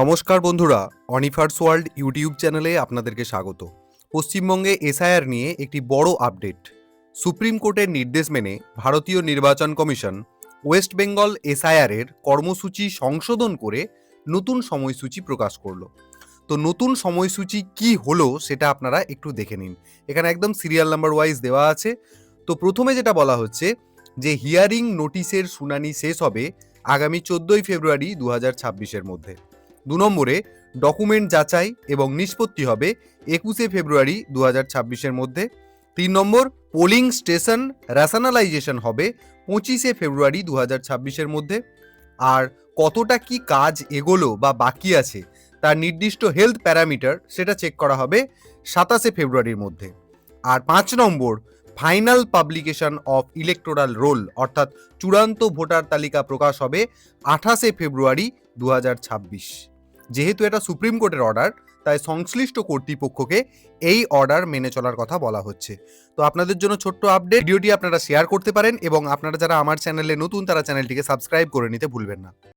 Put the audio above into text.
নমস্কার বন্ধুরা, অনিফার্স world YouTube চ্যানেলে আপনাদেরকে স্বাগত। পশ্চিমবঙ্গে এসআইআর নিয়ে একটি বড় আপডেট। সুপ্রিম কোর্টের নির্দেশ মেনে ভারতীয় নির্বাচন কমিশন ওয়েস্ট বেঙ্গল এসআইআর এর কর্মসূচি সংশোধন করে নতুন সময়সূচি প্রকাশ করলো। তো নতুন সময়সূচি কি হলো সেটা আপনারা একটু দেখে নিন। এখানে একদম সিরিয়াল নাম্বার ওয়াইজ দেওয়া আছে। তো প্রথমে যেটা বলা হচ্ছে যে হিয়ারিং নোটিশের শুনানি শেষ হবে আগামী 14ই ফেব্রুয়ারি 2026-এর মধ্যে। 2 নম্বরে ডকুমেন্ট যাচাই এবং নিষ্পত্তি হবে 21শে ফেব্রুয়ারি 2026-এর মধ্যে। 3 নম্বর পোলিং স্টেশন র্যাশনালাইজেশন হবে 25শে ফেব্রুয়ারি 2026-এর মধ্যে। আর কতটা কি কাজ এগোলো বা বাকি আছে তার নির্দিষ্ট হেলথ প্যারামিটার সেটা চেক করা হবে 27শে ফেব্রুয়ারির মধ্যে। আর 5 নম্বর final publication of electoral roll অর্থাৎ চূড়ান্ত ভোটার তালিকা প্রকাশ হবে 28শে ফেব্রুয়ারি 2026। যেহেতু এটা সুপ্রিম কোর্টের অর্ডার, তাই সংশ্লিষ্ট কর্তৃপক্ষকে এই অর্ডার মেনে চলার কথা বলা হচ্ছে। তো আপনাদের জন্য ছোট্ট আপডেট, ভিডিওটি আপনারা শেয়ার করতে পারেন এবং আপনারা যারা আমার চ্যানেলে নতুন তারা চ্যানেলটিকে সাবস্ক্রাইব করে নিতে ভুলবেন না।